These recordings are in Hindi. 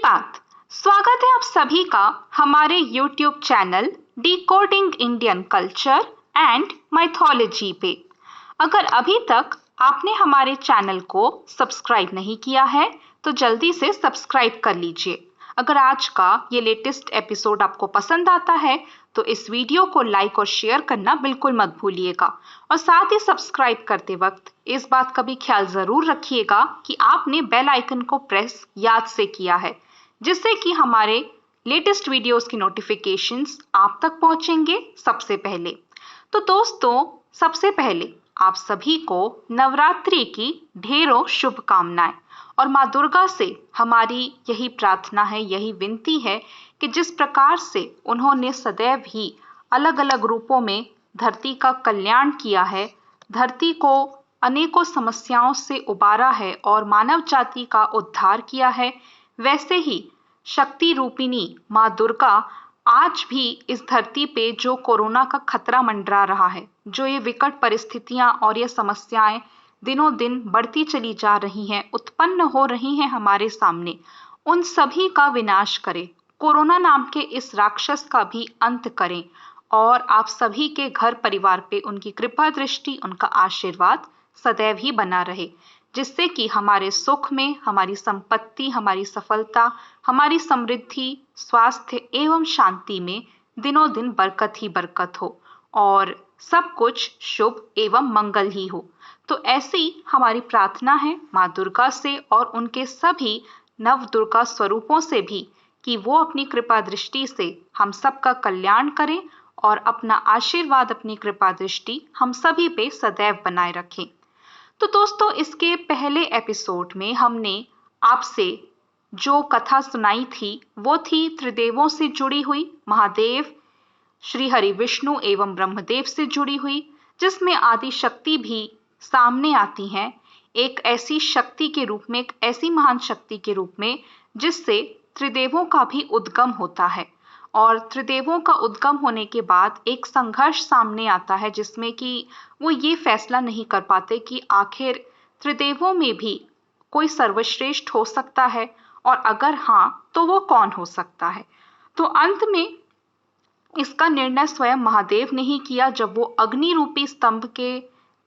सुप्रभात। स्वागत है आप सभी का हमारे YouTube channel decoding Indian culture and mythology पे। अगर अभी तक आपने हमारे चैनल को सब्सक्राइब नहीं किया है तो जल्दी से सब्सक्राइब कर लीजिए। अगर आज का ये लेटेस्ट एपिसोड आपको पसंद आता है तो इस वीडियो को लाइक और शेयर करना बिल्कुल मत भूलिएगा, और साथ ही सब्सक्राइब करते वक्त इस बात का भी ख्याल जरूर रखिएगा कि आपने बेल आइकन को प्रेस याद से किया है, जिससे कि हमारे लेटेस्ट वीडियोस की नोटिफिकेशंस आप तक पहुंचेंगे सबसे पहले। तो दोस्तों, सबसे पहले आप सभी को नवरात्रि की ढेरों शुभकामनाएं, और माँ दुर्गा से हमारी यही प्रार्थना है, यही विनती है कि जिस प्रकार से उन्होंने सदैव ही अलग अलग रूपों में धरती का कल्याण किया है, धरती को अनेकों समस्याओं से उबारा है और मानव जाति का उद्धार किया है, वैसे ही शक्ति रूपिणी माँ दुर्गा आज भी इस धरती पे जो कोरोना का खतरा मंडरा रहा है, जो ये विकट परिस्थितियां और ये समस्याएं दिनों दिन बढ़ती चली जा रही हैं, उत्पन्न हो रही हैं हमारे सामने, उन सभी का विनाश करें, कोरोना नाम के इस राक्षस का भी अंत करें, और आप सभी के घर परिवार पे उनकी कृपा दृष्टि, उनका आशीर्वाद सदैव ही बना रहे, जिससे कि हमारे सुख में, हमारी संपत्ति, हमारी सफलता, हमारी समृद्धि, स्वास्थ्य एवं शांति में दिनों दिन बरकत ही बरकत हो और सब कुछ शुभ एवं मंगल ही हो। तो ऐसी हमारी प्रार्थना है माँ दुर्गा से और उनके सभी नव दुर्गा स्वरूपों से भी कि वो अपनी कृपा दृष्टि से हम सबका कल्याण करें और अपना आशीर्वाद, अपनी कृपा दृष्टि हम सभी पे सदैव बनाए रखें। तो दोस्तों, इसके पहले एपिसोड में हमने आपसे जो कथा सुनाई थी वो थी त्रिदेवों से जुड़ी हुई, महादेव, श्री हरि विष्णु एवं ब्रह्मदेव से जुड़ी हुई, जिसमें आदि शक्ति भी सामने आती हैं, एक ऐसी शक्ति के रूप में, एक ऐसी महान शक्ति के रूप में जिससे त्रिदेवों का भी उद्गम होता है। और त्रिदेवों का उद्गम होने के बाद एक संघर्ष सामने आता है, जिसमें कि वो ये फैसला नहीं कर पाते कि आखिर त्रिदेवों में भी कोई सर्वश्रेष्ठ हो सकता है, और अगर हाँ तो वो कौन हो सकता है। तो अंत में इसका निर्णय स्वयं महादेव ने ही किया, जब वो अग्नि रूपी स्तंभ के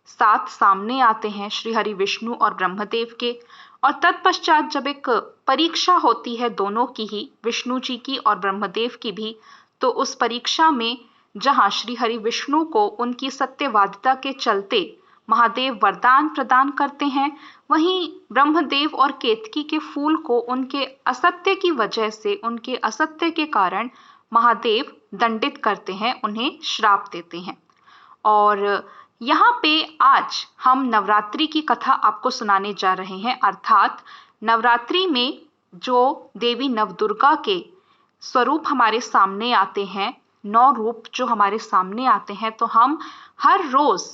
साथ सामने आते हैं श्री हरि विष्णु और ब्रह्मदेव के। और तत्पश्चात जब एक परीक्षा होती है दोनों की ही, विष्णु जी की और ब्रह्मदेव की भी, तो उस परीक्षा में जहां श्री हरि विष्णु को उनकी सत्यवादिता के चलते महादेव वरदान प्रदान करते हैं, वहीं ब्रह्मदेव और केतकी के फूल को उनके असत्य की वजह से, उनके असत्य के कारण महादेव दंडित करते हैं, उन्हें श्राप देते हैं। और यहाँ पे आज हम नवरात्रि की कथा आपको सुनाने जा रहे हैं, अर्थात नवरात्रि में जो देवी नवदुर्गा के स्वरूप हमारे सामने आते हैं, 9 रूप जो हमारे सामने आते हैं, तो हम हर रोज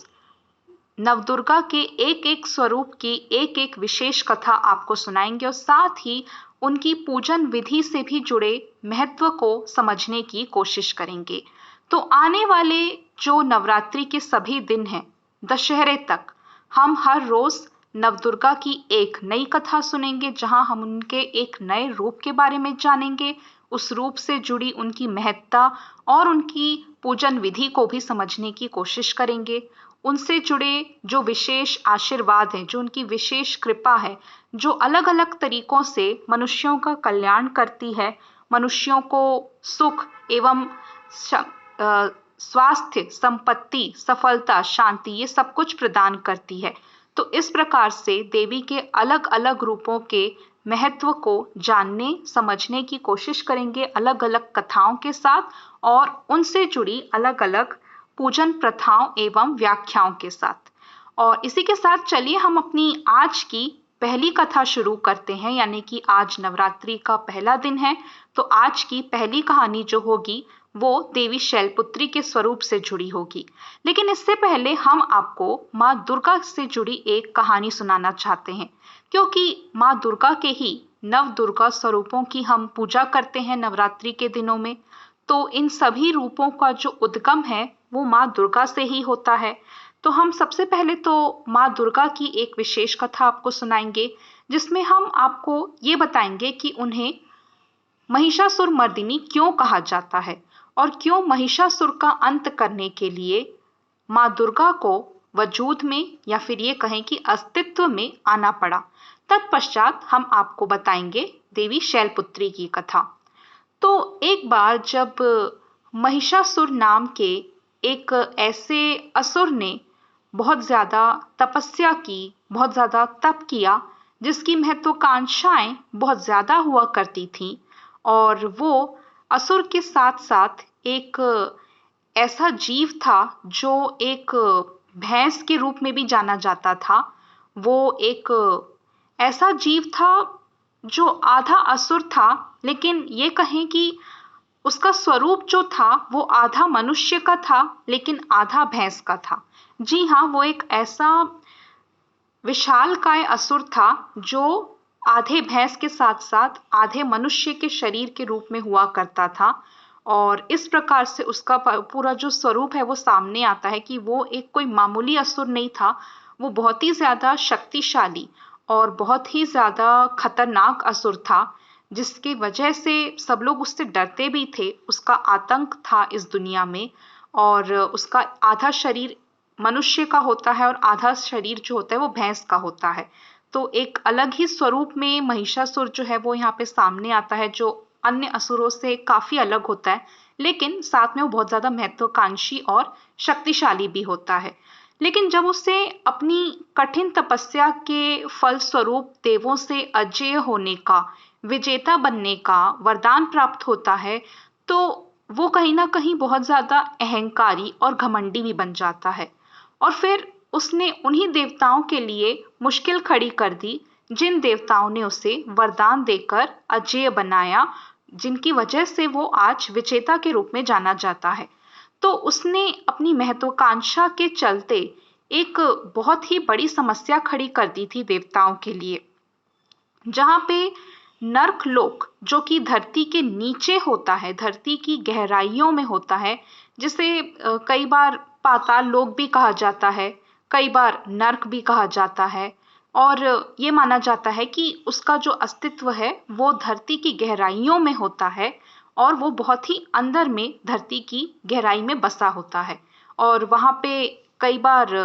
नवदुर्गा के एक एक स्वरूप की एक एक विशेष कथा आपको सुनाएंगे, और साथ ही उनकी पूजन विधि से भी जुड़े महत्व को समझने की कोशिश करेंगे। तो आने वाले जो नवरात्रि के सभी दिन हैं, दशहरे तक, हम हर रोज नवदुर्गा की एक नई कथा सुनेंगे, जहां हम उनके एक नए रूप के बारे में जानेंगे, उस रूप से जुड़ी उनकी महत्ता और उनकी पूजन विधि को भी समझने की कोशिश करेंगे। उनसे जुड़े जो विशेष आशीर्वाद हैं, जो उनकी विशेष कृपा है, जो अलग अलग तरीकों से मनुष्यों का कल्याण करती है, मनुष्यों को सुख एवं स्वास्थ्य, संपत्ति, सफलता, शांति, ये सब कुछ प्रदान करती है। तो इस प्रकार से देवी के अलग अलग रूपों के महत्व को जानने, समझने की कोशिश करेंगे, अलग अलग कथाओं के साथ और उनसे जुड़ी अलग अलग पूजन प्रथाओं एवं व्याख्याओं के साथ। और इसी के साथ चलिए हम अपनी आज की पहली कथा शुरू करते हैं, यानी कि आज नवरात्रि का पहला दिन है। तो आज की पहली कहानी जो होगी वो देवी शैलपुत्री के स्वरूप से जुड़ी होगी। लेकिन इससे पहले हम आपको माँ दुर्गा से जुड़ी एक कहानी सुनाना चाहते हैं, क्योंकि माँ दुर्गा के ही नव दुर्गा स्वरूपों की हम पूजा करते हैं नवरात्रि के दिनों में। तो इन सभी रूपों का जो उद्गम है वो माँ दुर्गा से ही होता है। तो हम सबसे पहले तो माँ दुर्गा की एक विशेष कथा आपको सुनाएंगे, जिसमें हम आपको ये बताएंगे कि उन्हें महिषासुर मर्दिनी क्यों कहा जाता है और क्यों महिषासुर का अंत करने के लिए माँ दुर्गा को वजूद में या फिर ये कहें कि अस्तित्व में आना पड़ा। तत्पश्चात हम आपको बताएंगे देवी शैलपुत्री की कथा। तो एक बार जब महिषासुर नाम के एक ऐसे असुर ने बहुत ज्यादा तपस्या की, बहुत ज्यादा तप किया, जिसकी महत्वाकांक्षाएं बहुत ज्यादा हुआ करती थीं, और वो असुर के साथ साथ एक ऐसा जीव था जो एक भैंस के रूप में भी जाना जाता था। वो एक ऐसा जीव था जो आधा असुर था, लेकिन ये कहें कि उसका स्वरूप जो था वो आधा मनुष्य का था लेकिन आधा भैंस का था। जी हाँ, वो एक ऐसा विशालकाय असुर था जो आधे भैंस के साथ साथ आधे मनुष्य के शरीर के रूप में हुआ करता था। और इस प्रकार से उसका पूरा जो स्वरूप है वो सामने आता है कि वो एक कोई मामूली असुर नहीं था, वो बहुत ही ज्यादा शक्तिशाली और बहुत ही ज्यादा खतरनाक असुर था, जिसकी वजह से सब लोग उससे डरते भी थे। उसका आतंक था इस दुनिया में, और उसका आधा शरीर मनुष्य का होता है और आधा शरीर जो होता है वो भैंस का होता है। तो एक अलग ही स्वरूप में महिषासुर जो है वो यहाँ पे सामने आता है, जो अन्य असुरों से काफी अलग होता है, लेकिन साथ में वो बहुत ज्यादा महत्वाकांक्षी और शक्तिशाली भी होता है। लेकिन जब उसे अपनी कठिन तपस्या के फल स्वरूप देवों से अजेय होने का, विजेता बनने का वरदान प्राप्त होता है, तो वो कहीं ना कहीं बहुत ज्यादा अहंकारी और घमंडी भी बन जाता है। और फिर उसने उन्हीं देवताओं के लिए मुश्किल खड़ी कर दी जिन देवताओं ने उसे वरदान देकर अजेय बनाया, जिनकी वजह से वो आज विजेता के रूप में जाना जाता है। तो उसने अपनी महत्वाकांक्षा के चलते एक बहुत ही बड़ी समस्या खड़ी कर दी थी देवताओं के लिए, जहाँ पे नर्क लोक जो कि धरती के नीचे होता है, धरती की गहराइयों में होता है, जिसे कई बार पाताल लोक भी कहा जाता है, कई बार नर्क भी कहा जाता है, और ये माना जाता है कि उसका जो अस्तित्व है वो धरती की गहराइयों में होता है, और वो बहुत ही अंदर में धरती की गहराई में बसा होता है। और वहाँ पे कई बार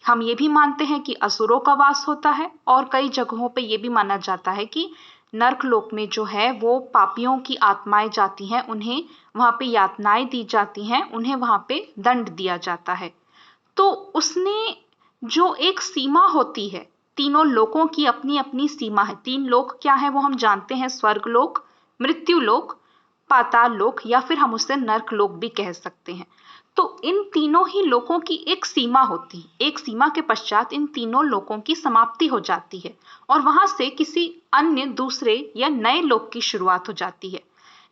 हम ये भी मानते हैं कि असुरों का वास होता है, और कई जगहों पे ये भी माना जाता है कि नर्क लोक में जो है वो पापियों की आत्माएं जाती हैं, उन्हें वहां पे यातनाएं दी जाती हैं, उन्हें वहां पे दंड दिया जाता है। तो उसने जो एक सीमा होती है, तीनों लोकों की अपनी अपनी सीमा है। तीन लोक क्या है वो हम जानते हैं, स्वर्ग लोक, मृत्यु लोक, पाताल लोक, या फिर हम उसे नर्क लोक भी कह सकते हैं। तो इन तीनों ही लोकों की एक सीमा होती है, एक सीमा के पश्चात इन तीनों लोकों की समाप्ति हो जाती है, और वहां से किसी अन्य दूसरे या नए लोक की शुरुआत हो जाती है।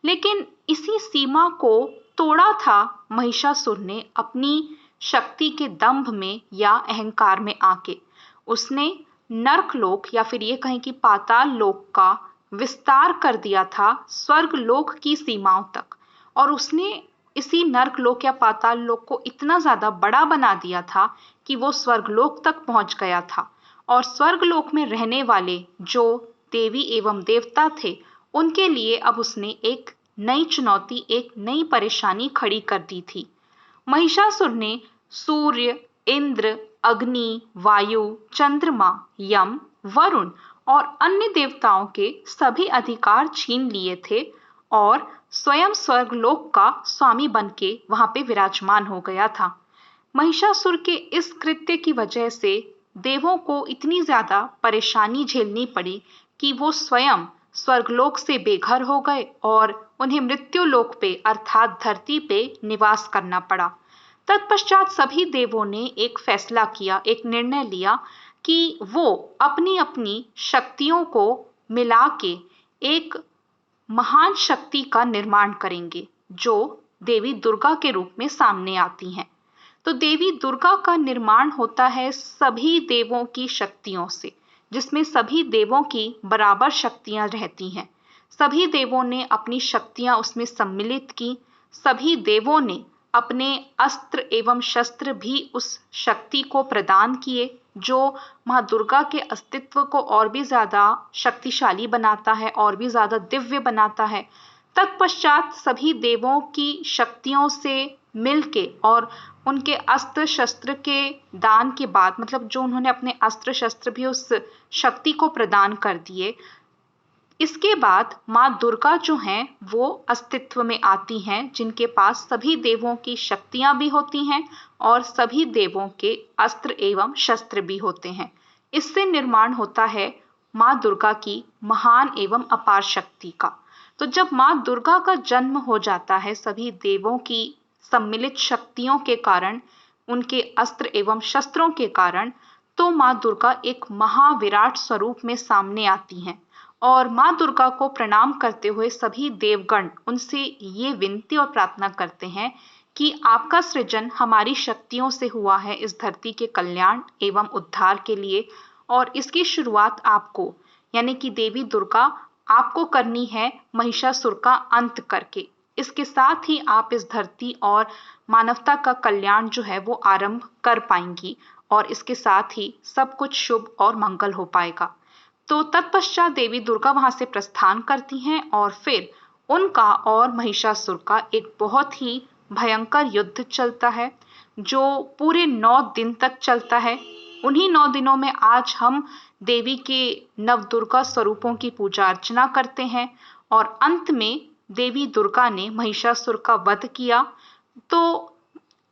लेकिन इसी सीमा को तोड़ा था महिषासुर ने अपनी शक्ति के दंभ में या अहंकार में आके। उसने नर्क लोक या फिर ये कहें कि पाताल लोक का विस्तार कर दिया था स्वर्ग लोक की सीमाओं तक, और उसने इसी नर्क लोक या पाताल लोक को इतना ज्यादा बड़ा बना दिया था कि वो स्वर्गलोक तक पहुंच गया था। और स्वर्गलोक में रहने वाले जो देवी एवं देवता थे, उनके लिए अब उसने एक नई चुनौती, एक नई परेशानी खड़ी कर दी थी। महिषासुर ने सूर्य, इंद्र, अग्नि, वायु, चंद्रमा, यम, वरुण और अन्य देवताओं के सभी अधिकार छीन लिए थे, और स्वयं स्वर्गलोक का स्वामी बन के वहां पे विराजमान हो गया था। महिषासुर के इस कृत्य की वजह से देवों को इतनी ज्यादा परेशानी झेलनी पड़ी कि वो स्वयं स्वर्गलोक से बेघर हो गए और उन्हें मृत्यु लोक पे अर्थात धरती पे निवास करना पड़ा। तत्पश्चात सभी देवों ने एक फैसला किया, एक निर्णय लिया कि वो अपनी अपनी शक्तियों को मिला के एक महान शक्ति का निर्माण करेंगे, जो देवी दुर्गा के रूप में सामने आती हैं। तो देवी दुर्गा का निर्माण होता है सभी देवों की शक्तियों से, जिसमें सभी देवों की बराबर शक्तियां रहती हैं। सभी देवों ने अपनी शक्तियां उसमें सम्मिलित की, सभी देवों ने अपने अस्त्र एवं शस्त्र भी उस शक्ति को प्रदान किए, जो माँ दुर्गा के अस्तित्व को और भी ज्यादा शक्तिशाली बनाता है, और भी ज्यादा दिव्य बनाता है। तत्पश्चात सभी देवों की शक्तियों से मिलके और उनके अस्त्र शस्त्र के दान के बाद, मतलब जो उन्होंने अपने अस्त्र शस्त्र भी उस शक्ति को प्रदान कर दिए, इसके बाद माँ दुर्गा जो हैं वो अस्तित्व में आती हैं, जिनके पास सभी देवों की शक्तियां भी होती हैं और सभी देवों के अस्त्र एवं शस्त्र भी होते हैं। इससे निर्माण होता है माँ दुर्गा की महान एवं अपार शक्ति का। तो जब माँ दुर्गा का जन्म हो जाता है सभी देवों की सम्मिलित शक्तियों के कारण, उनके अस्त्र एवं शस्त्रों के कारण, तो माँ दुर्गा एक महाविराट स्वरूप में सामने आती हैं। और माँ दुर्गा को प्रणाम करते हुए सभी देवगण उनसे ये विनती और प्रार्थना करते हैं कि आपका सृजन हमारी शक्तियों से हुआ है इस धरती के कल्याण एवं उद्धार के लिए, और इसकी शुरुआत आपको यानी कि देवी दुर्गा आपको करनी है महिषासुर का अंत करके। इसके साथ ही आप इस धरती और मानवता का कल्याण जो है वो आरंभ कर पाएंगी और इसके साथ ही सब कुछ शुभ और मंगल हो पाएगा। तो तत्पश्चात देवी दुर्गा वहां से प्रस्थान करती हैं और फिर उनका और महिषासुर का एक बहुत ही भयंकर युद्ध चलता है जो पूरे 9 दिन तक चलता है। उन्हीं 9 दिनों में आज हम देवी के नवदुर्गा स्वरूपों की पूजा अर्चना करते हैं और अंत में देवी दुर्गा ने महिषासुर का वध किया। तो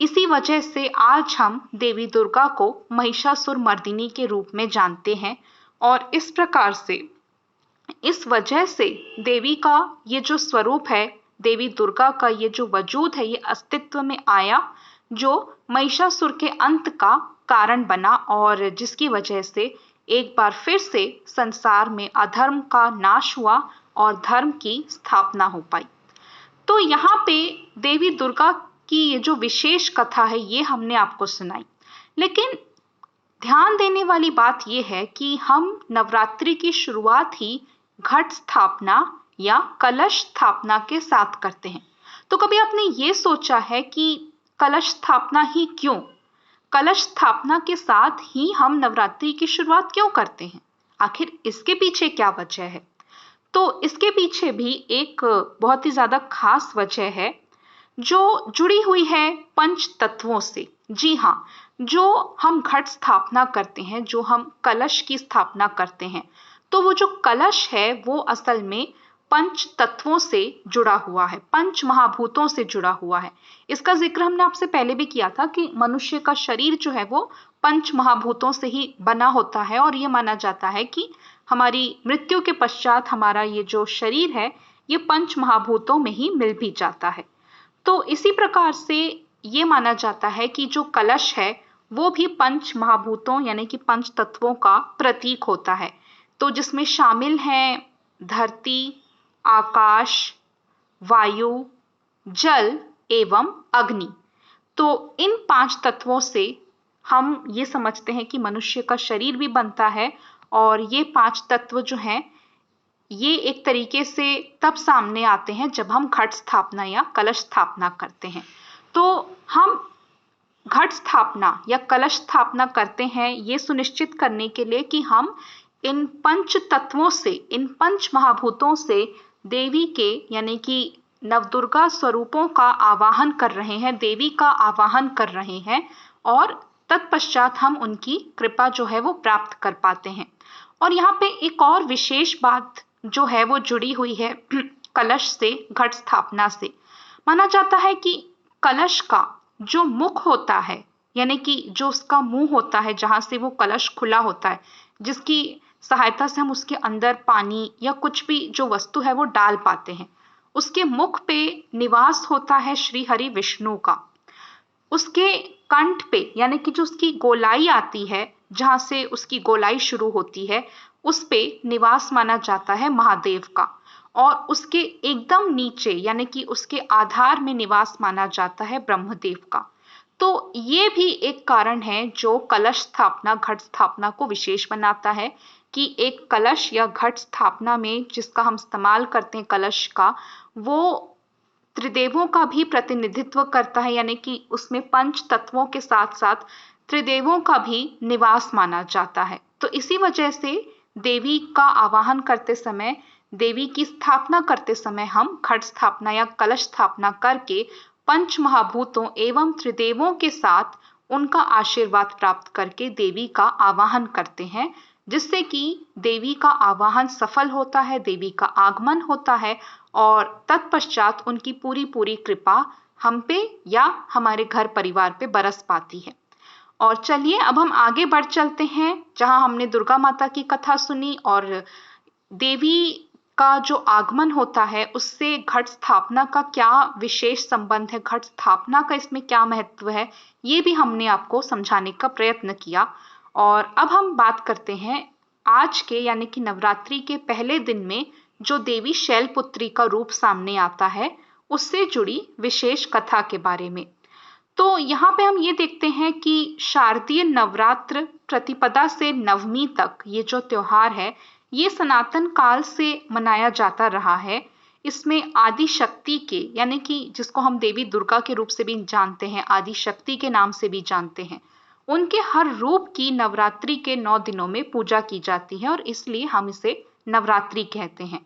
इसी वजह से आज हम देवी दुर्गा को महिषासुर मर्दिनी के रूप में जानते हैं और इस प्रकार से, इस वजह से देवी का ये जो स्वरूप है, देवी दुर्गा का ये जो वजूद है, ये अस्तित्व में आया जो महिषासुर के अंत का कारण बना और जिसकी वजह से एक बार फिर से संसार में अधर्म का नाश हुआ और धर्म की स्थापना हो पाई। तो यहाँ पे देवी दुर्गा की ये जो विशेष कथा है ये हमने आपको सुनाई, लेकिन ध्यान देने वाली बात यह है कि हम नवरात्रि की शुरुआत ही घट स्थापना या कलश स्थापना के साथ करते हैं। तो कभी आपने ये सोचा है कि कलश स्थापना ही क्यों? कलश स्थापना के साथ ही हम नवरात्रि की शुरुआत क्यों करते हैं? आखिर इसके पीछे क्या वजह है? तो इसके पीछे भी एक बहुत ही ज्यादा खास वजह है जो जुड़ी हुई है पंच तत्वों से। जी हाँ, जो हम घट स्थापना करते हैं, जो हम कलश की स्थापना करते हैं, तो वो जो कलश है वो असल में पंच तत्वों से जुड़ा हुआ है, पंच महाभूतों से जुड़ा हुआ है। इसका जिक्र हमने आपसे पहले भी किया था कि मनुष्य का शरीर जो है वो पंच महाभूतों से ही बना होता है और ये माना जाता है कि हमारी मृत्यु के पश्चात हमारा ये जो शरीर है ये पंच महाभूतों में ही मिल भी जाता है। तो इसी प्रकार से ये माना जाता है कि जो कलश है वो भी पंच महाभूतों यानी कि पंच तत्वों का प्रतीक होता है। तो जिसमें शामिल हैं धरती, आकाश, वायु, जल एवं अग्नि। तो इन 5 तत्वों से हम ये समझते हैं कि मनुष्य का शरीर भी बनता है और ये 5 तत्व जो हैं ये एक तरीके से तब सामने आते हैं जब हम घट स्थापना या कलश स्थापना करते हैं। तो हम घट स्थापना या कलश स्थापना करते हैं ये सुनिश्चित करने के लिए कि हम इन पंच तत्वों से, इन पंच महाभूतों से देवी के यानी कि नवदुर्गा स्वरूपों का आवाहन कर रहे हैं, देवी का आवाहन कर रहे हैं और तत्पश्चात हम उनकी कृपा जो है वो प्राप्त कर पाते हैं। और यहाँ पे एक और विशेष बात जो है वो जुड़ी हुई है कलश से, घट स्थापना से। माना जाता है कि कलश का जो मुख होता है यानी कि जो उसका मुंह होता है जहां से वो कलश खुला होता है, जिसकी सहायता से हम उसके अंदर पानी या कुछ भी जो वस्तु है वो डाल पाते हैं, उसके मुख पे निवास होता है श्री हरि विष्णु का। उसके कंठ पे यानी कि जो उसकी गोलाई आती है, जहां से उसकी गोलाई शुरू होती है, उस पे निवास माना जाता है महादेव का। और उसके एकदम नीचे यानी कि उसके आधार में निवास माना जाता है ब्रह्मदेव का। तो ये भी एक कारण है जो कलश स्थापना, घट स्थापना को विशेष बनाता है कि एक कलश या घट स्थापना में जिसका हम इस्तेमाल करते हैं कलश का, वो त्रिदेवों का भी प्रतिनिधित्व करता है यानी कि उसमें पंच तत्वों के साथ साथ त्रिदेवों का भी निवास माना जाता है। तो इसी वजह से देवी का आवाहन करते समय देवी की स्थापना करते समय हम घट स्थापना या कलश स्थापना करके पंच महाभूतों एवं त्रिदेवों के साथ उनका आशीर्वाद प्राप्त करके देवी का आवाहन करते हैं, जिससे कि देवी का आवाहन सफल होता है, देवी का आगमन होता है और तत्पश्चात उनकी पूरी पूरी कृपा हम पे या हमारे घर परिवार पे बरस पाती है। और चलिए अब हम आगे बढ़ चलते हैं, जहां हमने दुर्गा माता की कथा सुनी और देवी का जो आगमन होता है उससे घट स्थापना का क्या विशेष संबंध है, घट स्थापना का इसमें क्या महत्व है, ये भी हमने आपको समझाने का प्रयत्न किया। और अब हम बात करते हैं आज के यानी कि नवरात्रि के पहले दिन में जो देवी शैलपुत्री का रूप सामने आता है उससे जुड़ी विशेष कथा के बारे में। तो यहाँ पे हम ये देखते हैं कि शारदीय नवरात्र प्रतिपदा से नवमी तक ये जो त्योहार है ये सनातन काल से मनाया जाता रहा है। इसमें आदि शक्ति के यानी कि जिसको हम देवी दुर्गा के रूप से भी जानते हैं, आदि शक्ति के नाम से भी जानते हैं, उनके हर रूप की नवरात्रि के 9 दिनों में पूजा की जाती है और इसलिए हम इसे नवरात्रि कहते हैं।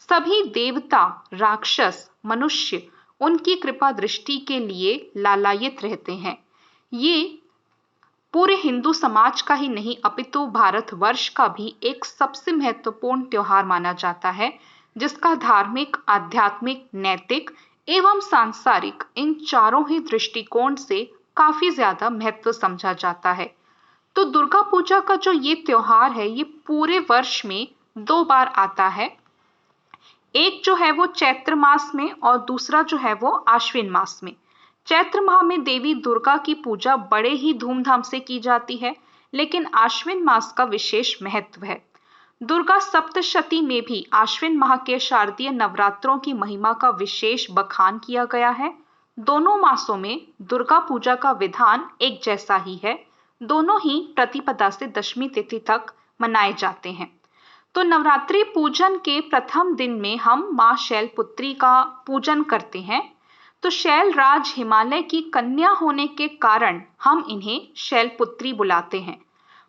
सभी देवता, राक्षस, मनुष्य उनकी कृपा दृष्टि के लिए लालायित रहते हैं। ये पूरे हिंदू समाज का ही नहीं अपितु भारतवर्ष का भी एक सबसे महत्वपूर्ण त्योहार माना जाता है, जिसका धार्मिक, आध्यात्मिक, नैतिक एवं सांसारिक इन चारों ही दृष्टिकोण से काफी ज्यादा महत्व समझा जाता है। तो दुर्गा पूजा का जो ये त्योहार है ये पूरे वर्ष में 2 बार आता है। एक जो है वो चैत्र मास में और दूसरा जो है वो आश्विन मास में। चैत्र माह में देवी दुर्गा की पूजा बड़े ही धूमधाम से की जाती है, लेकिन आश्विन मास का विशेष महत्व है। दुर्गा सप्तशती में भी आश्विन माह के शारदीय नवरात्रों की महिमा का विशेष बखान किया गया है। दोनों मासों में दुर्गा पूजा का विधान एक जैसा ही है, दोनों ही प्रतिपदा से दशमी तिथि तक मनाए जाते हैं। तो नवरात्रि पूजन के प्रथम दिन में हम माँ शैलपुत्री का पूजन करते हैं। तो शैलराज हिमालय की कन्या होने के कारण हम इन्हें शैलपुत्री बुलाते हैं।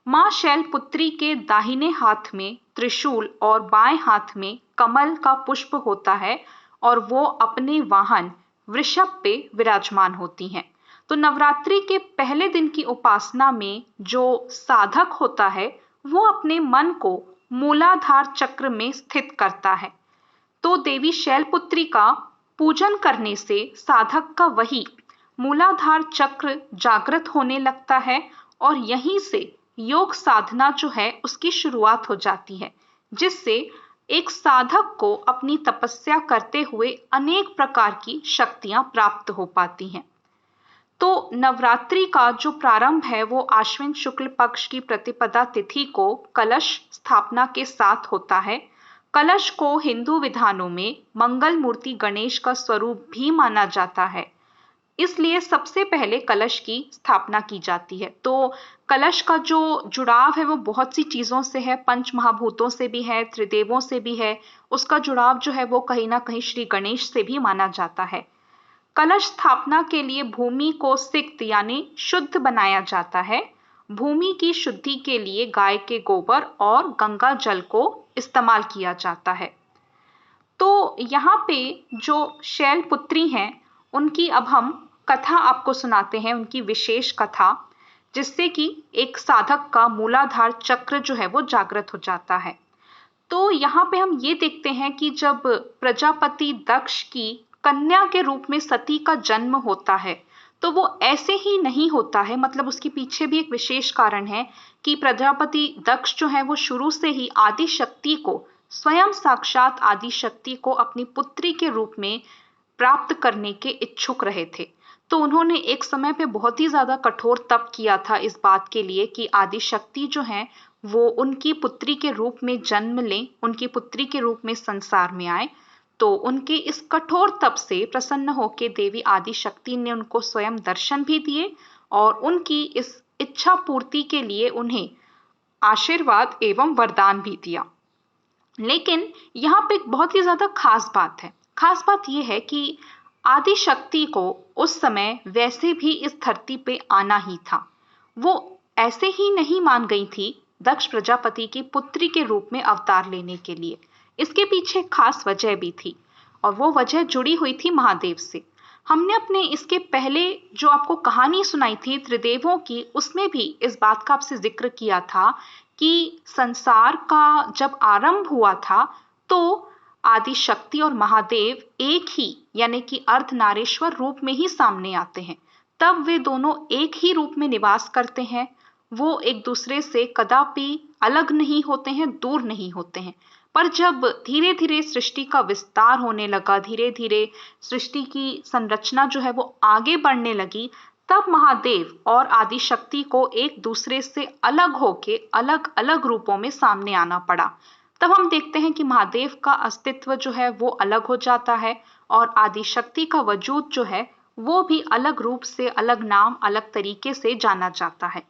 माँ शैलपुत्री के दाहिने हाथ में त्रिशूल और बाएं हाथ में कमल का पुष्प होता है और वो अपने वाहन वृषभ पे विराजमान होती हैं। तो नवरात्रि के पहले दिन की उपासना में जो साधक होता है वो अपने मन को मूलाधार चक्र में स्थित करता है। तो देवी शैलपुत्री का पूजन करने से साधक का वही मूलाधार चक्र जागृत होने लगता है और यहीं से योग साधना जो है उसकी शुरुआत हो जाती है, जिससे एक साधक को अपनी तपस्या करते हुए अनेक प्रकार की शक्तियां प्राप्त हो पाती हैं। तो नवरात्रि का जो प्रारंभ है वो आश्विन शुक्ल पक्ष की प्रतिपदा तिथि को कलश स्थापना के साथ होता है। कलश को हिंदू विधानों में मंगल मूर्ति गणेश का स्वरूप भी माना जाता है, इसलिए सबसे पहले कलश की स्थापना की जाती है। तो कलश का जो जुड़ाव है वो बहुत सी चीजों से है, पंच महाभूतों से भी है, त्रिदेवों से भी है। उसका जुड़ाव जो है वो कहीं ना कहीं श्री गणेश से भी माना जाता है। कलश स्थापना के लिए भूमि को सिक्त यानी शुद्ध बनाया जाता है। भूमि की शुद्धि के लिए गाय के गोबर और गंगा जल को इस्तेमाल किया जाता है। तो यहाँ पे जो शैलपुत्री हैं उनकी अब हम कथा आपको सुनाते हैं, उनकी विशेष कथा, जिससे कि एक साधक का मूलाधार चक्र जो है वो जागृत हो जाता है। तो यहाँ पे हम ये देखते हैं कि जब प्रजापति दक्ष की कन्या के रूप में सती का जन्म होता है तो वो ऐसे ही नहीं होता है, मतलब उसके पीछे भी एक विशेष कारण है कि प्रजापति दक्ष जो है वो शुरू से ही आदि शक्ति को, स्वयं साक्षात आदि शक्ति को अपनी पुत्री के रूप में प्राप्त करने के इच्छुक रहे थे। तो उन्होंने एक समय पे बहुत ही ज्यादा कठोर तप किया था इस बात के लिए कि आदि शक्ति जो है वो उनकी पुत्री के रूप में जन्म लें, उनकी पुत्री के रूप में संसार में आए। तो उनके इस कठोर तप से प्रसन्न होकर देवी आदि शक्ति ने उनको स्वयं दर्शन भी दिए और उनकी इस इच्छा पूर्ति के लिए उन्हें आशीर्वाद एवं वरदान भी दिया। लेकिन यहाँ पे एक बहुत ही ज्यादा खास बात है। खास बात यह है कि आदि शक्ति को उस समय वैसे भी इस धरती पे आना ही था। वो ऐसे ही नहीं मान गई थी दक्ष प्रजापति की पुत्री के रूप में अवतार लेने के लिए। इसके पीछे खास वजह भी थी और वो वजह जुड़ी हुई थी महादेव से। हमने अपने इसके पहले जो आपको कहानी सुनाई थी त्रिदेवों की, उसमें भी इस बात का आपसे जिक्र किया था कि संसार का जब आरंभ हुआ था तो आदि शक्ति और महादेव एक ही यानी कि अर्धनारीश्वर रूप में ही सामने आते हैं। तब वे दोनों एक ही रूप में निवास करते हैं। वो एक दूसरे से कदापि अलग नहीं होते हैं, दूर नहीं होते हैं। पर जब धीरे धीरे सृष्टि का विस्तार होने लगा, धीरे धीरे सृष्टि की संरचना जो है वो आगे बढ़ने लगी, तब महादेव और आदि शक्ति को एक दूसरे से अलग होके अलग अलग रूपों में सामने आना पड़ा। तब हम देखते हैं कि महादेव का अस्तित्व जो है वो अलग हो जाता है और आदि शक्ति का वजूद जो है वो भी अलग रूप से, अलग नाम, अलग तरीके से जाना जाता है।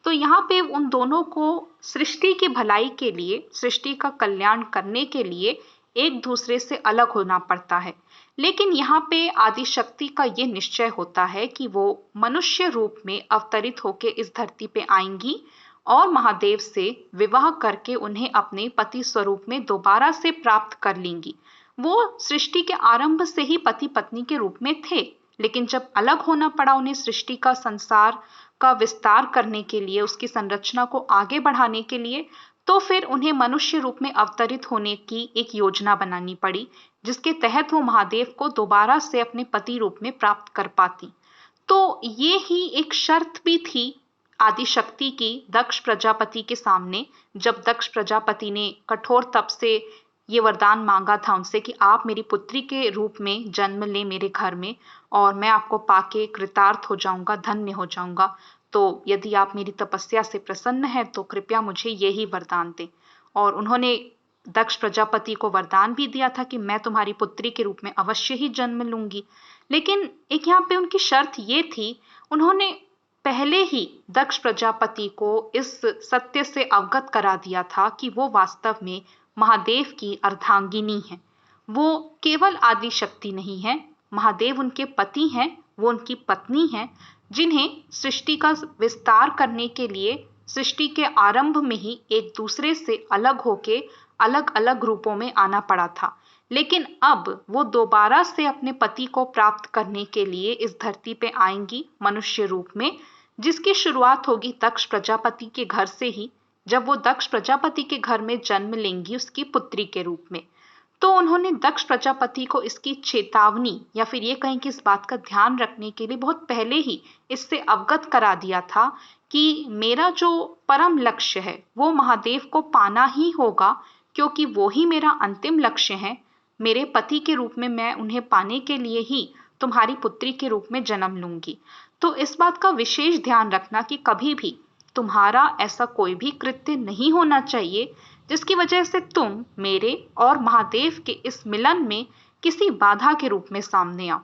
तो यहाँ पे उन दोनों को सृष्टि की भलाई के लिए, सृष्टि का कल्याण करने के लिए एक दूसरे से अलग होना पड़ता है। लेकिन यहाँ पे आदि शक्ति का ये निश्चय होता है कि वो मनुष्य रूप में अवतरित होकर इस धरती पे आएंगी और महादेव से विवाह करके उन्हें अपने पति स्वरूप में दोबारा से प्राप्त कर लेंगी। वो सृष्टि के आरंभ से ही पति पत्नी के रूप में थे, लेकिन जब अलग होना पड़ा उन्हें सृष्टि का, संसार का विस्तार करने के लिए, उसकी संरचना को आगे बढ़ाने के लिए, तो फिर उन्हें मनुष्य रूप में अवतरित होने की एक योजना बनानी पड़ी, जिसके तहत वो महादेव को दोबारा से अपने पति रूप में प्राप्त कर पाती। तो ये ही एक शर्त भी थी आदि शक्ति की दक्ष प्रजापति के सामने, जब दक्ष प्रजापति ने कठोर तप से ये वरदान मांगा था उनसे कि आप मेरी पुत्री के रूप में जन्म लें मेरे घर में और मैं आपको पाके कृतार्थ हो जाऊंगा, धन्य हो जाऊंगा। तो यदि आप मेरी तपस्या से प्रसन्न हैं तो कृपया मुझे यही वरदान दें। और उन्होंने दक्ष प्रजापति को वरदान भी दिया था कि मैं तुम्हारी पुत्री के रूप में अवश्य ही जन्म लूंगी। लेकिन एक यहाँ पे उनकी शर्त ये थी, उन्होंने पहले ही दक्ष प्रजापति को इस सत्य से अवगत करा दिया था कि वो वास्तव में महादेव की अर्धांगिनी है। वो केवल आदि शक्ति नहीं है, महादेव उनके पति हैं, वो उनकी पत्नी हैं, जिन्हें सृष्टि का विस्तार करने के लिए सृष्टि के आरंभ में ही एक दूसरे से अलग होके अलग अलग रूपों में आना पड़ा था। लेकिन अब वो दोबारा से अपने पति को प्राप्त करने के लिए इस धरती पे आएंगी मनुष्य रूप में, जिसकी शुरुआत होगी दक्ष प्रजापति के घर से ही, जब वो दक्ष प्रजापति के घर में जन्म लेंगी उसकी पुत्री के रूप में। तो उन्होंने दक्ष प्रजापति को इसकी चेतावनी या फिर ये कहें कि इस बात का ध्यान रखने के लिए बहुत पहले ही इससे अवगत करा दिया था कि मेरा जो परम लक्ष्य है वो महादेव को पाना ही होगा, क्योंकि वो ही मेरा अंतिम लक्ष्य है। मेरे पति के रूप में मैं उन्हें पाने के लिए ही तुम्हारी पुत्री के रूप में जन्म लूंगी। तो इस बात का विशेष ध्यान रखना कि कभी भी तुम्हारा ऐसा कोई भी कृत्य नहीं होना चाहिए जिसकी वजह से तुम मेरे और महादेव के इस मिलन में किसी बाधा के रूप में सामने आओ।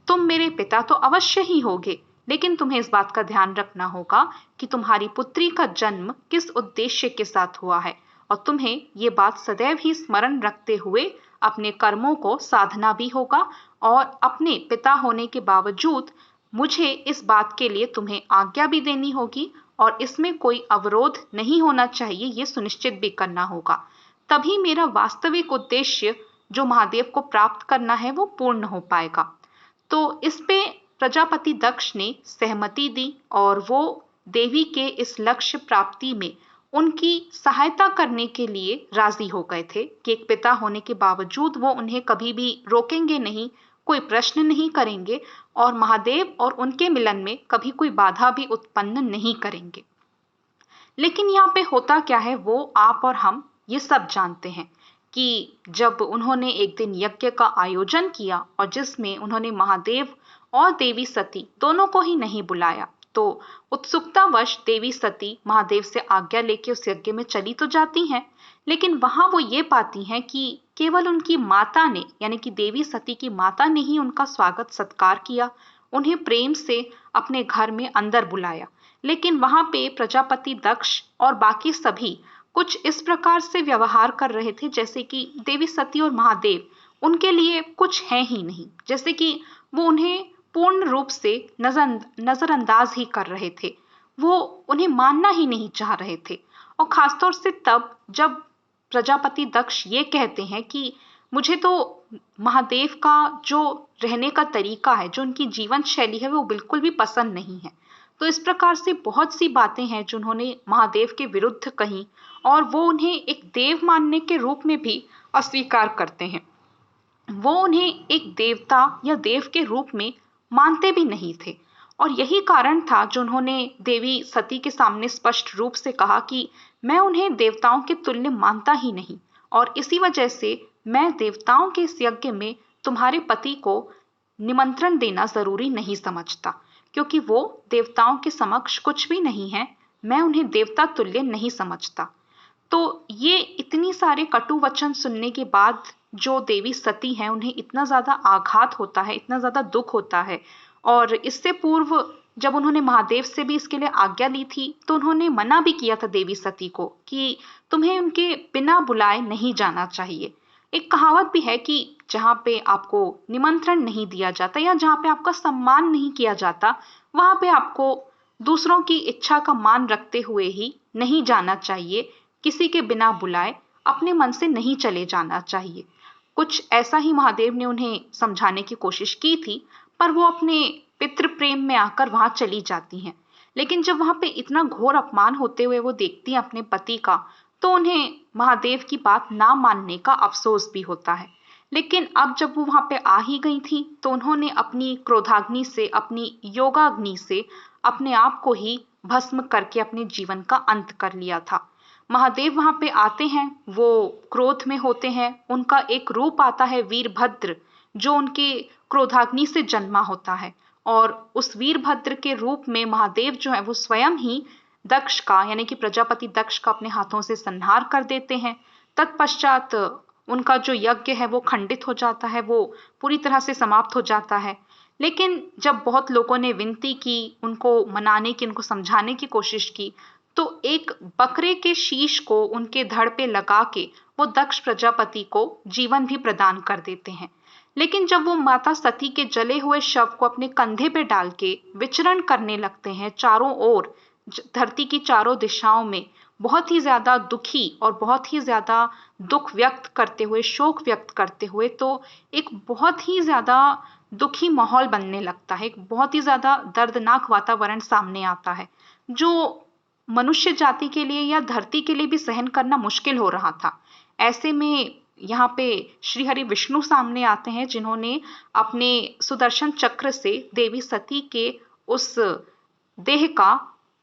तुम मेरे पिता तो अवश्य ही होगे, लेकिन तुम्हें इस बात का ध्यान रखना होगा कि तुम्हारी पुत्री का जन्म किस उद्देश्य के साथ हुआ है, और तुम्हें ये बात सदैव ही स्मरण रखते हुए अपने कर्मों को साधना भी होगा। और अपने पिता होने के बावजूद मुझे इस बात के लिए तुम्हें आज्ञा भी देनी होगी और इसमें कोई अवरोध नहीं होना चाहिए, ये सुनिश्चित भी करना होगा। तभी मेरा वास्तविक उद्देश्य जो महादेव को प्राप्त करना है वो पूर्ण हो पाएगा। तो इस पे प्रजापति दक्ष ने सहमति दी और वो देवी के इस लक्ष्य प्राप्ति में उनकी सहायता करने के लिए राजी हो गए थे कि एक पिता होने के बावजूद वो उन्हें कभी भी रोकेंगे नहीं, कोई प्रश्न नहीं करेंगे और महादेव और उनके मिलन में कभी कोई बाधा भी उत्पन्न नहीं करेंगे। लेकिन यहाँ पे होता क्या है वो आप और हम ये सब जानते हैं कि जब उन्होंने एक दिन यज्ञ का आयोजन किया और जिसमें उन्होंने महादेव और देवी सती दोनों को ही नहीं बुलाया, तो उत्सुकतावश देवी सती महादेव से आज्ञा लेके उस यज्ञ में चली तो जाती हैं, लेकिन वहां वो ये पाती हैं कि केवल उनकी माता ने, यानी कि देवी सती की माता ने ही उनका स्वागत सत्कार किया, उन्हें प्रेम से अपने घर में अंदर बुलाया। लेकिन वहां पे प्रजापति दक्ष और बाकी सभी कुछ इस प्रकार से व्यवहार कर रहे थे जैसे कि देवी सती और महादेव उनके लिए कुछ है ही नहीं, जैसे कि वो उन्हें पूर्ण रूप से नजरअंदाज ही कर रहे थे, वो उन्हें मानना ही नहीं चाह रहे थे। और खासतौर से तब जब प्रजापति दक्ष ये कहते हैं कि मुझे तो महादेव का जो रहने का तरीका है, जो उनकी जीवन शैली है, वो बिल्कुल भी पसंद नहीं है। तो इस प्रकार से बहुत सी बातें हैं जो उन्होंने महादेव के विरुद्ध कही और वो उन्हें एक देव मानने के रूप में भी अस्वीकार करते हैं। वो उन्हें एक देवता या देव के रूप में मानते भी नहीं थे और यही कारण था जो उन्होंने देवी सती के सामने स्पष्ट रूप से कहा कि मैं उन्हें देवताओं के तुल्य मानता ही नहीं और इसी वजह से मैं देवताओं के इस यज्ञ में तुम्हारे पति को निमंत्रण देना जरूरी नहीं समझता, क्योंकि वो देवताओं के समक्ष कुछ भी नहीं है, मैं उन्हें देवता तुल्य नहीं समझता। तो ये इतनी सारे कटु वचन सुनने के बाद जो देवी सती हैं उन्हें इतना ज्यादा आघात होता है, इतना ज्यादा दुख होता है। और इससे पूर्व जब उन्होंने महादेव से भी इसके लिए आज्ञा ली थी तो उन्होंने मना भी किया था देवी सती को कि तुम्हें उनके बिना बुलाए नहीं जाना चाहिए। एक कहावत भी है कि जहाँ पे आपको निमंत्रण नहीं दिया जाता या जहाँ पे आपका सम्मान नहीं किया जाता, वहां पे आपको दूसरों की इच्छा का मान रखते हुए ही नहीं जाना चाहिए। किसी के बिना बुलाए अपने मन से नहीं चले जाना चाहिए। कुछ ऐसा ही महादेव ने उन्हें समझाने की कोशिश की थी, पर वो अपने पितृ प्रेम में आकर वहां चली जाती हैं। लेकिन जब वहां पे इतना घोर अपमान होते हुए वो देखती हैं अपने पति का, तो उन्हें महादेव की बात ना मानने का अफसोस भी होता है। लेकिन अब जब वो वहां पे आ ही गई थी तो उन्होंने अपनी क्रोधाग्नि से, अपनी योगाग्नि से अपने आप को ही भस्म करके अपने जीवन का अंत कर लिया था। महादेव वहां पे आते हैं, वो क्रोध में होते हैं, उनका एक रूप आता है वीरभद्र जो उनके क्रोधाग्नि से जन्मा होता है और उस वीरभद्र के रूप में महादेव जो है वो स्वयं ही दक्ष का यानी कि प्रजापति दक्ष का अपने हाथों से संहार कर देते हैं। तत्पश्चात उनका जो यज्ञ है वो खंडित हो जाता है, वो पूरी तरह से समाप्त हो जाता है। लेकिन जब बहुत लोगों ने विनती की, उनको मनाने की, उनको समझाने की कोशिश की, तो एक बकरे के शीश को उनके धड़ पे लगा के वो दक्ष प्रजापति को जीवन भी प्रदान कर देते हैं। लेकिन जब वो माता सती के जले हुए शव को अपने कंधे पे डाल के विचरण करने लगते हैं चारों ओर, धरती की चारों दिशाओं में, बहुत ही ज्यादा दुखी और बहुत ही ज्यादा दुख व्यक्त करते हुए, शोक व्यक्त करते हुए, तो एक बहुत ही ज्यादा दुखी माहौल बनने लगता है, एक बहुत ही ज्यादा दर्दनाक वातावरण सामने आता है जो मनुष्य जाति के लिए या धरती के लिए भी सहन करना मुश्किल हो रहा था। ऐसे में यहाँ पे श्री हरि विष्णु सामने आते हैं जिन्होंने अपने सुदर्शन चक्र से देवी सती के उस देह का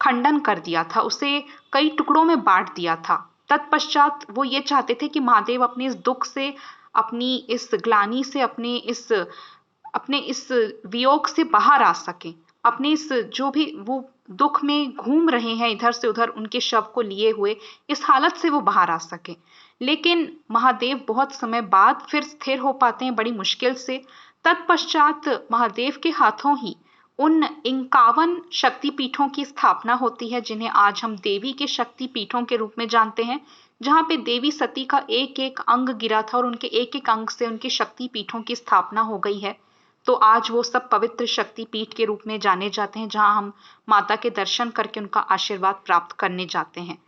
खंडन कर दिया था, उसे कई टुकड़ों में बांट दिया था। तत्पश्चात वो ये चाहते थे कि महादेव अपने इस दुख से, अपनी इस ग्लानि से, अपने इस वियोग से बाहर आ सके, अपने इस जो भी वो दुख में घूम रहे हैं इधर से उधर उनके शव को लिए हुए, इस हालत से वो बाहर आ सके। लेकिन महादेव बहुत समय बाद फिर स्थिर हो पाते हैं बड़ी मुश्किल से। तत्पश्चात महादेव के हाथों ही उन 51 शक्तिपीठों की स्थापना होती है जिन्हें आज हम देवी के शक्तिपीठों के रूप में जानते हैं, जहाँ पे देवी सती का एक एक अंग गिरा था और उनके एक एक अंग से उनके शक्तिपीठों की स्थापना हो गई है। तो आज वो सब पवित्र शक्तिपीठ के रूप में जाने जाते हैं, जहां हम माता के दर्शन करके उनका आशीर्वाद प्राप्त करने जाते हैं।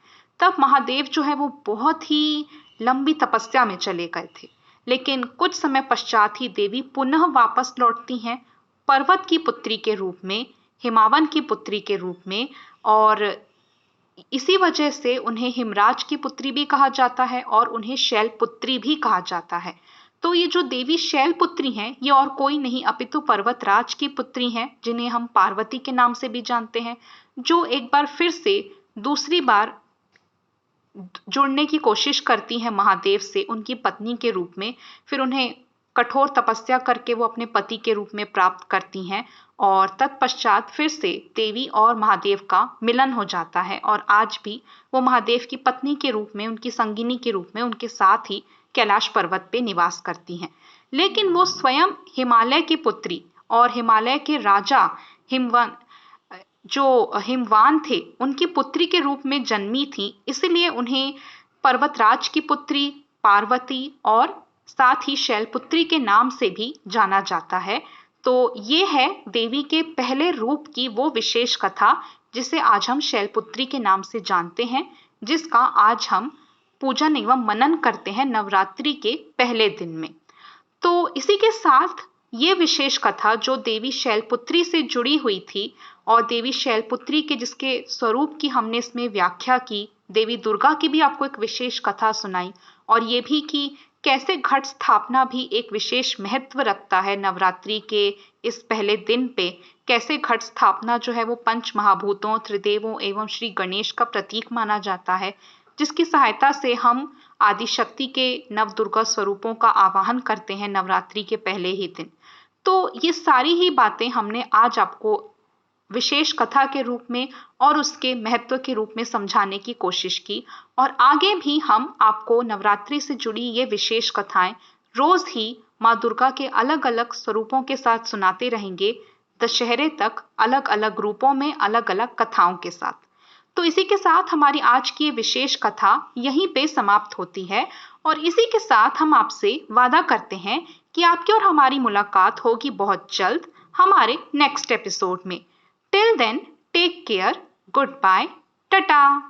तब महादेव जो है वो बहुत ही लंबी तपस्या में चले गए थे, लेकिन कुछ समय पश्चात ही देवी पुनः वापस लौटती हैं पर्वत की पुत्री के रूप में, हिमावन की पुत्री के रूप में, और इसी वजह से उन्हें हिमराज की पुत्री भी कहा जाता है और उन्हें शैलपुत्री भी कहा जाता है। तो ये जो देवी शैलपुत्री हैं ये और कोई नहीं अपितु पर्वतराज की पुत्री हैं, जिन्हें हम पार्वती के नाम से भी जानते हैं, जो एक बार फिर से दूसरी बार जुड़ने की कोशिश करती हैं महादेव से उनकी पत्नी के रूप में। फिर उन्हें कठोर तपस्या करके वो अपने पति के रूप में प्राप्त करती हैं और तत्पश्चात फिर से देवी और महादेव का मिलन हो जाता है और आज भी वो महादेव की पत्नी के रूप में, उनकी संगिनी के रूप में उनके साथ ही कैलाश पर्वत पे निवास करती हैं। लेकिन वो स्वयं हिमालय की पुत्री और हिमालय के राजा हिमवान, जो हिमवान थे, उनकी पुत्री के रूप में जन्मी थी, इसलिए उन्हें पर्वतराज की पुत्री पार्वती और साथ ही शैलपुत्री के नाम से भी जाना जाता है। तो ये है देवी के पहले रूप की वो विशेष कथा जिसे आज हम शैलपुत्री के नाम से जानते हैं, जिसका आज हम पूजन एवं मनन करते हैं नवरात्रि के पहले दिन में। तो इसी के साथ ये विशेष कथा जो देवी शैलपुत्री से जुड़ी हुई थी और देवी शैलपुत्री के जिसके स्वरूप की हमने इसमें व्याख्या की, देवी दुर्गा की भी आपको एक विशेष कथा सुनाई और ये भी कि कैसे घट स्थापना भी एक विशेष महत्व रखता है नवरात्रि के इस पहले दिन पे, कैसे घट स्थापना जो है वो पंच महाभूतों, त्रिदेवों एवं श्री गणेश का प्रतीक माना जाता है, जिसकी सहायता से हम आदि शक्ति के नव दुर्गा स्वरूपों का आवाहन करते हैं नवरात्रि के पहले ही दिन। तो ये सारी ही बातें हमने आज आपको विशेष कथा के रूप में और उसके महत्व के रूप में समझाने की कोशिश की और आगे भी हम आपको नवरात्रि से जुड़ी ये विशेष कथाएं रोज ही माँ दुर्गा के अलग अलग स्वरूपों के साथ सुनाते रहेंगे, दशहरे तक अलग अलग रूपों में अलग अलग कथाओं के साथ। तो इसी के साथ हमारी आज की ये विशेष कथा यहीं पे समाप्त होती है और इसी के साथ हम आपसे वादा करते हैं कि आपकी और हमारी मुलाकात होगी बहुत जल्द हमारे नेक्स्ट एपिसोड में। Till then take care, good bye, Tata.